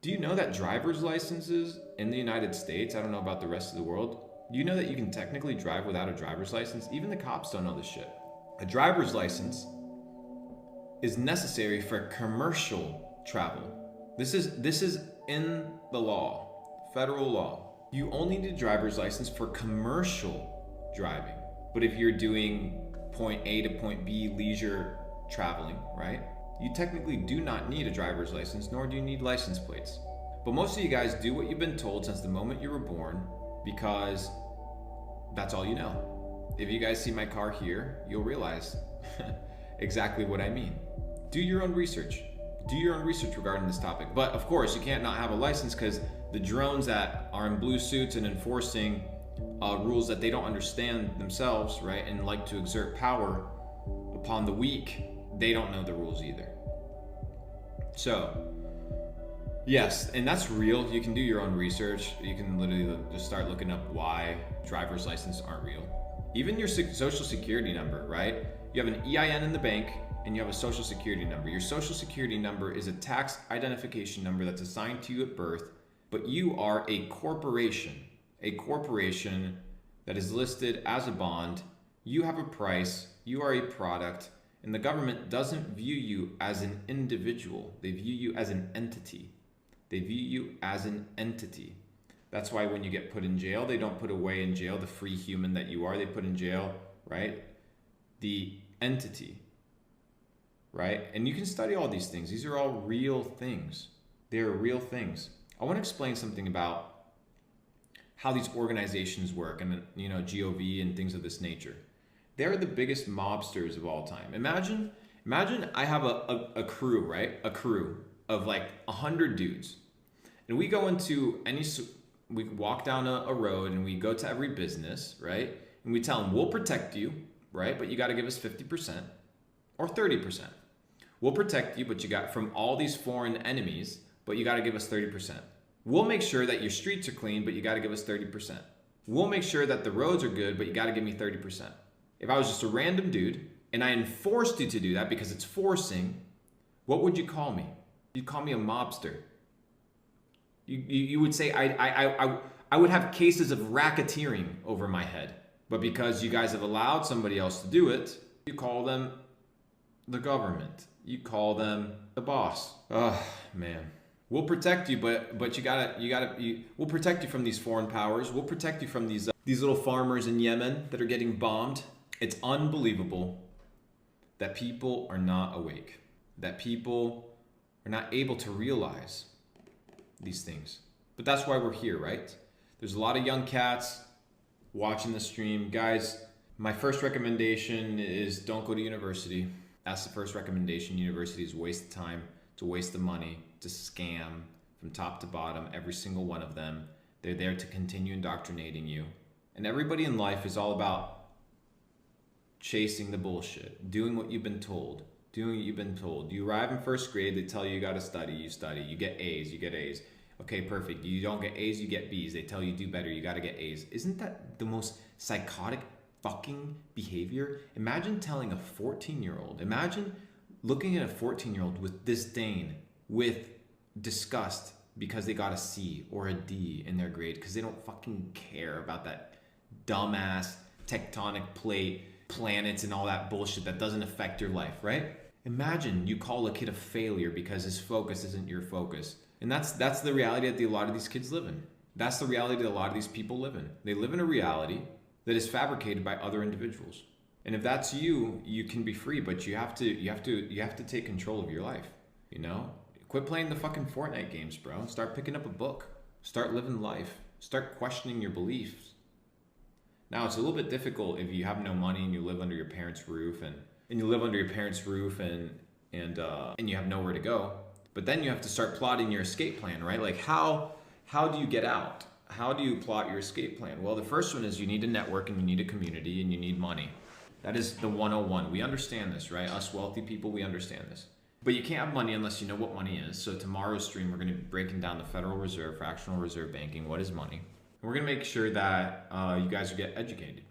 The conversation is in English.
Do you know that driver's licenses in the United States, I don't know about the rest of the world, do you know that you can technically drive without a driver's license? Even the cops don't know this shit. A driver's license is necessary for commercial travel. This is in the law, federal law. You only need a driver's license for commercial driving. But if you're doing point A to point B leisure traveling, right? You technically do not need a driver's license, nor do you need license plates. But most of you guys do what you've been told since the moment you were born because that's all you know. If you guys see my car here, you'll realize exactly what I mean. Do your own research. Do your own research regarding this topic. But of course, you can't not have a license because the drones that are in blue suits and enforcing rules that they don't understand themselves, right, and like to exert power upon the weak, they don't know the rules either. So, yes, and that's real. You can do your own research. You can literally just start looking up why driver's licenses aren't real. Even your social security number, right? You have an EIN in the bank and you have a social security number. Your social security number is a tax identification number that's assigned to you at birth, but you are a corporation that is listed as a bond. You have a price, you are a product, and the government doesn't view you as an individual. They view you as an entity. They view you as an entity. That's why when you get put in jail, they don't put away in jail the free human that you are. They put in jail, right, the entity, right? And you can study all these things. These are all real things. They're real things. I want to explain something about how these organizations work and, GOV and things of this nature. They're the biggest mobsters of all time. Imagine I have a crew, right? A crew of like 100 dudes. And we go into we walk down a road and we go to every business, right? And we tell them, we'll protect you, right? But you got to give us 50% or 30%. We'll protect you, but you got from all these foreign enemies, but you got to give us 30%. We'll make sure that your streets are clean, but you got to give us 30%. We'll make sure that the roads are good, but you got to give me 30%. If I was just a random dude and I enforced you to do that because it's forcing, what would you call me? You'd call me a mobster. You would say I would have cases of racketeering over my head. But because you guys have allowed somebody else to do it, you call them the government. You call them the boss. Oh, man. We'll protect you, but we'll protect you from these foreign powers. We'll protect you from these little farmers in Yemen that are getting bombed. It's unbelievable that people are not awake, that people are not able to realize these things. But that's why we're here, right? There's a lot of young cats watching the stream. Guys, my first recommendation is don't go to university. That's the first recommendation. University is a waste of time, to waste of money, to scam from top to bottom, every single one of them. They're there to continue indoctrinating you. And everybody in life is all about chasing the bullshit, doing what you've been told, You arrive in first grade, they tell you got to study, you study, you get A's. Okay, perfect. You don't get A's, you get B's. They tell you do better, you got to get A's. Isn't that the most psychotic fucking behavior? Imagine telling a 14-year-old, imagine looking at a 14-year-old with disdain, with disgust because they got a C or a D in their grade because they don't fucking care about that dumbass tectonic plate, planets and all that bullshit that doesn't affect your life, right? Imagine you call a kid a failure because his focus isn't your focus. And that's the reality that a lot of these kids live in. That's the reality that a lot of these people live in. They live in a reality that is fabricated by other individuals. And if that's you, you can be free, but you have to take control of your life, Quit playing the fucking Fortnite games, bro. Start picking up a book. Start living life. Start questioning your beliefs. Now, it's a little bit difficult if you have no money and you live under your parents' roof and you have nowhere to go. But then you have to start plotting your escape plan, right? Like how do you get out? How do you plot your escape plan? Well, the first one is you need a network and you need a community and you need money. That is the 101. We understand this, right? Us wealthy people, we understand this. But you can't have money unless you know what money is. So tomorrow's stream, we're going to be breaking down the Federal Reserve, fractional reserve banking. What is money? And we're going to make sure that you guys get educated.